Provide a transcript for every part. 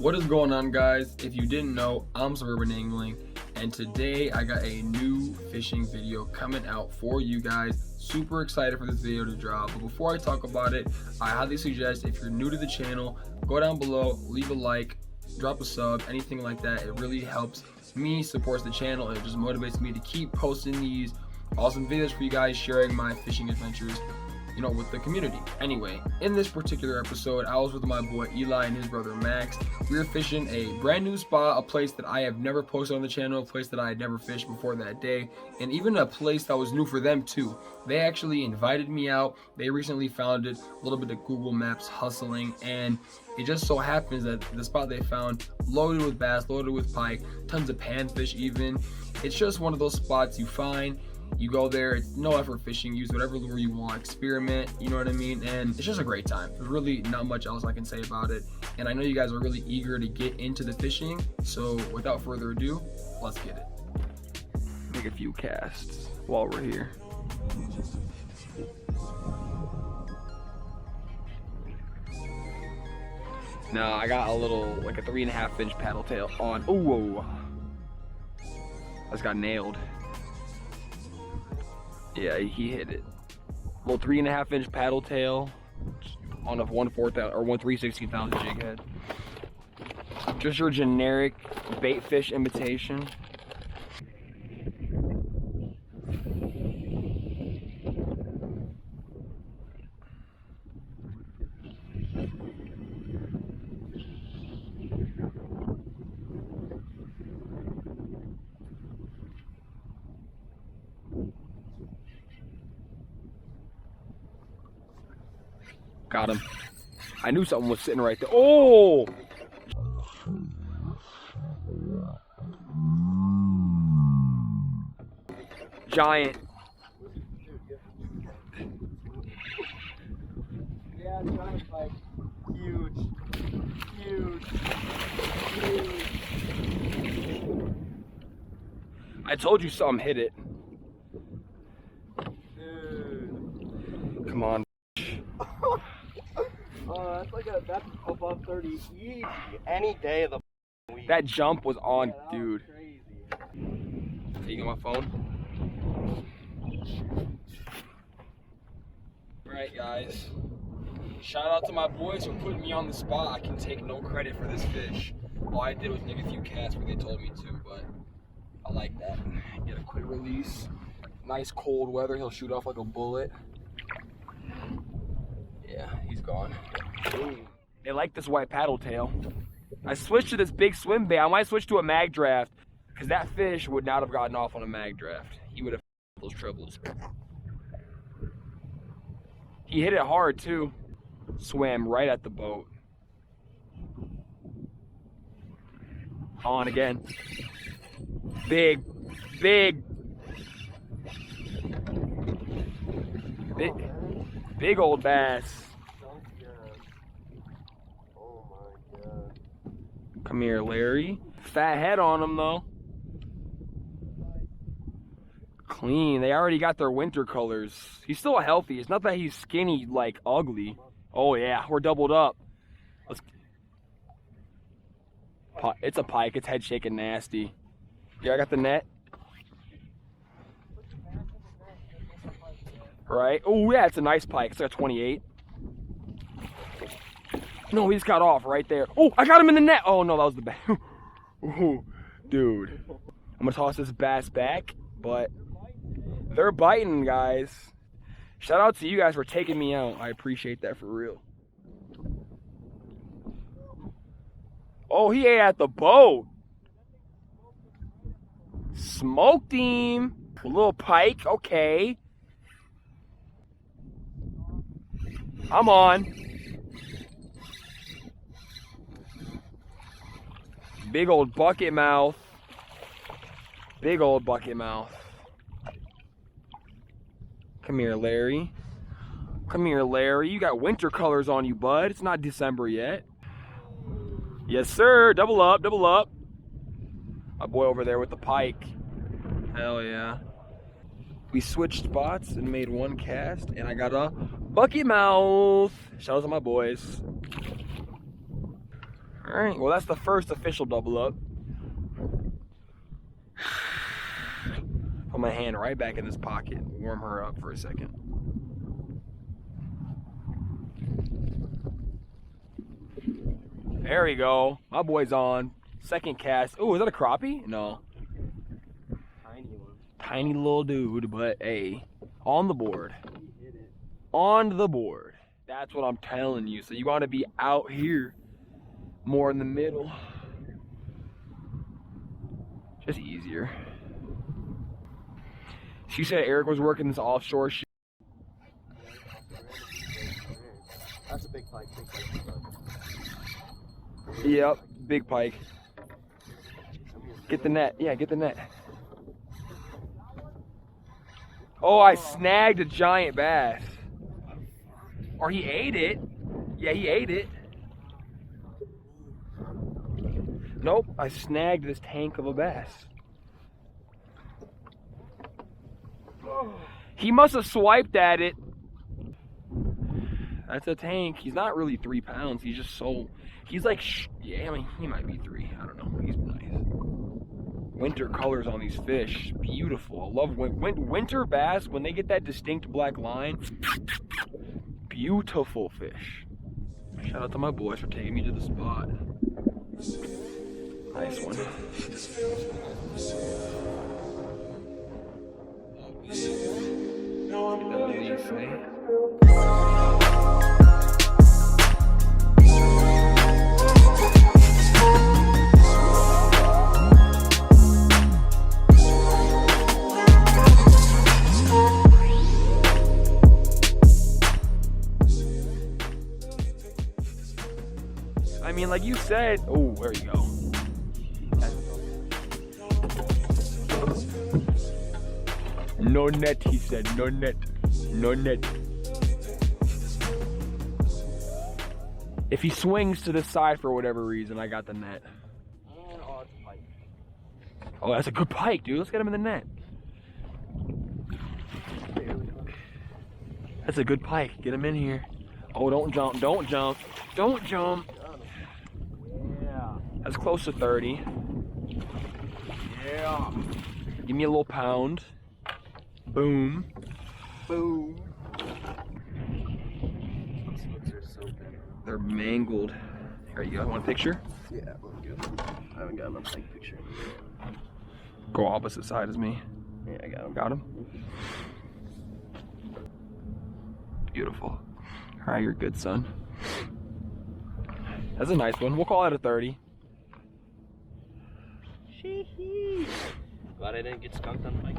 What is going on, guys? If you didn't know, I'm Suburban Angling, and today I got a new fishing video coming out for you guys. Super excited for this video to drop, but before I talk about it, I highly suggest if you're new to the channel, go down below, leave a like, drop a sub, anything like that. It really helps me, supports the channel, and it just motivates me to keep posting these awesome videos for you guys, sharing my fishing adventures, you know, with the community. Anyway, in this particular episode, I was with my boy Eli and his brother Max. We were fishing a brand new spot, a place that I have never posted on the channel, a place that I had never fished before that day, and even a place that was new for them too. They actually invited me out. They recently found it, a little bit of Google Maps hustling, and it just so happens that the spot they found, loaded with bass, loaded with pike, tons of panfish even. It's just one of those spots you find, you go there, it's no effort fishing, use whatever lure you want, experiment, you know what I mean? And it's just a great time. There's really not much else I can say about it. And I know you guys are really eager to get into the fishing, so without further ado, let's get it. Make a few casts while we're here. No, I got a little, like a 3.5 inch paddle tail on. Oh, whoa. I just got nailed. Yeah, he hit it. Little 3.5 inch paddle tail on a 1/4 or 1/316 ounce jig head. Just your generic bait fish imitation. Got him. I knew something was sitting right there. Oh! Giant. Yeah, giant pike. Huge. Huge. Huge. I told you something hit it. Dude. Come on. That's above 30 easy any day of the week. That jump was on, Yeah, that dude. was crazy. Taking my phone. Alright, guys. Shout out to my boys for putting me on the spot. I can take no credit for this fish. All I did was make a few casts where they told me to, but I like that. Get a quick release. Nice cold weather. He'll shoot off like a bullet. Yeah, he's gone. Ooh. They like this white paddle tail. I switched to this big swim bait. I might switch to a mag draft because that fish would not have gotten off on a mag draft. He would have those trebles. He hit it hard too. Swam right at the boat. On again. Big, big, big old bass. Come here, Larry. Fat head on him though. Clean. They already got their winter colors. He's still healthy. It's not that he's skinny, like ugly. Oh yeah, we're doubled up. It's a pike. It's head shaking nasty. Yeah, I got the net. Right. Oh yeah, it's a nice pike. It's like a 28. No, he just got off right there. Oh, I got him in the net. Oh no, that was the bass. Ooh, dude. I'm gonna toss this bass back, but they're biting, guys. Shout out to you guys for taking me out. I appreciate that for real. Oh, he ate at the boat. Smoked him. A little pike, okay. I'm on. Big old bucket mouth. Big old bucket mouth. Come here, Larry. Come here, Larry. You got winter colors on you, bud. It's not December yet. Yes, sir. Double up, double up. My boy over there with the pike. Hell yeah. We switched spots and made one cast, and I got a bucket mouth. Shout out to my boys. All right, well, that's the first official double up. Put my hand right back in this pocket, warm her up for a second. There we go. My boy's on. Second cast. Oh, is that a crappie? No. Tiny one. Tiny little dude, but hey, on the board. On the board. That's what I'm telling you. So you want to be out here more in the middle. Just easier. She said Eric was working this offshore shit. That's a big pike, big pike. Yep, big pike. Get the net. Yeah, get the net. Oh, I snagged a giant bass. Or he ate it. Yeah, he ate it. Nope, I snagged this tank of a bass. He must have swiped at it. That's a tank. He's not really 3 pounds. He's just so... He's like... Yeah, I mean, he might be 3. I don't know. He's nice. Winter colors on these fish. Beautiful. I love winter bass. When they get that distinct black line. Beautiful fish. Shout out to my boys for taking me to the spot. Nice one. Get that release, eh? I mean, like you said, oh, there you go. No net, he said, no net, no net. If he swings to the side for whatever reason, I got the net. Oh, that's a good pike, dude. Let's get him in the net. That's a good pike. Get him in here. Oh, don't jump, don't jump, don't jump. That's close to 30. Yeah. Give me a little pound. Boom. Boom. Those hooks are so thin. They're mangled. Here you go. Want a picture? Yeah, we're good. I haven't got enough like picture. Go opposite side as me. Yeah, I got him. Got him? Beautiful. All right, you're good, son. That's a nice one. We'll call it a 30. Sheesh. Glad I didn't get skunked on the bike.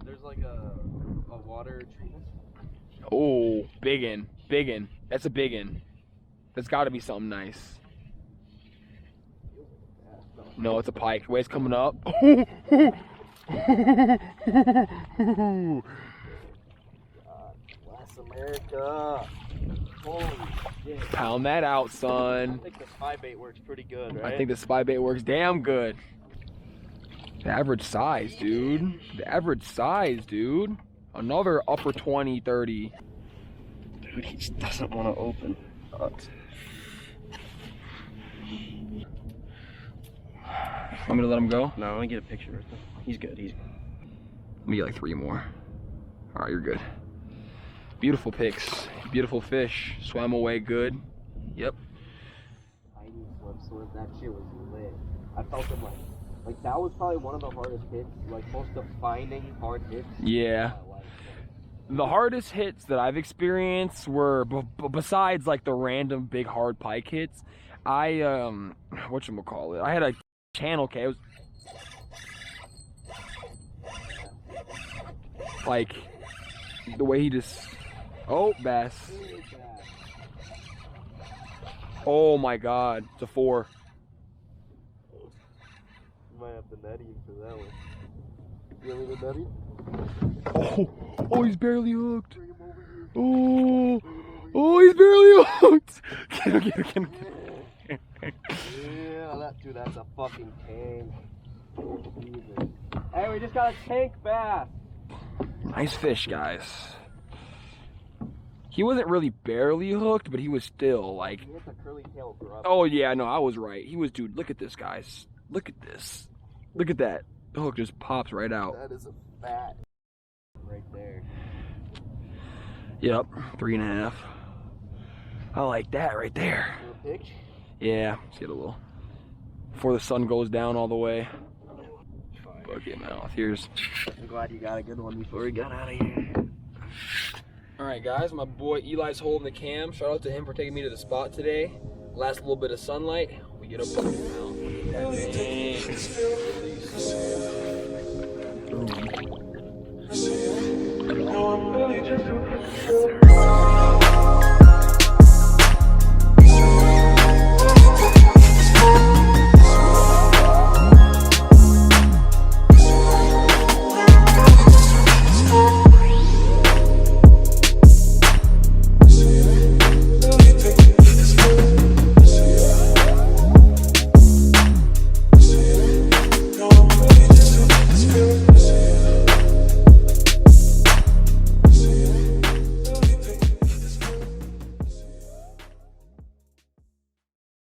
There's like a water treatment. Oh, biggin, biggin. That's a biggin. That's got to be something nice. No, it's a pike. Wave's coming up. Bless America. Holy shit. Pound that out, son. I think the spy bait works pretty good, right? I think the spy bait works damn good. The average size, dude. The average size, dude. Another upper 20, 30. Dude, he just doesn't want to open. Want me to let him go? No, I want to get a picture with him. He's good. He's good. Let me get like 3 more. All right, you're good. Beautiful pics. Beautiful fish. Swam away good. Yep. Tiny slip. That shit was lit. I felt him like that was probably one of the hardest hits. Like most defining hard hits. Yeah. The hardest hits that I've experienced were, besides like the random big hard pike hits, I whatchamacallit, I had a channel K. It was like the way he just, oh, bass. Oh my God, it's a 4. You might have to net him for that one. You want me to net him? Oh, he's barely hooked. Oh, he's barely hooked. Get him. Yeah, that's a fucking tank. Jesus. Hey, we just got a tank bass. Nice fish, guys. He wasn't really barely hooked, but he was still like. He hit the curly tail grub. Oh yeah, no, I was right. He was, dude. Look at this, guys. Look at this. Look at that. The hook just pops right out. That is a fat right there. Yep, 3.5. I like that right there. Little pitch? Yeah, let's get a little. Before the sun goes down all the way. Bucket mouth. Here's. I'm glad you got a good one before we got out of here. Alright guys, my boy Eli's holding the cam. Shout out to him for taking me to the spot today. Last little bit of sunlight, we get a bucket mouth. Look at that thing.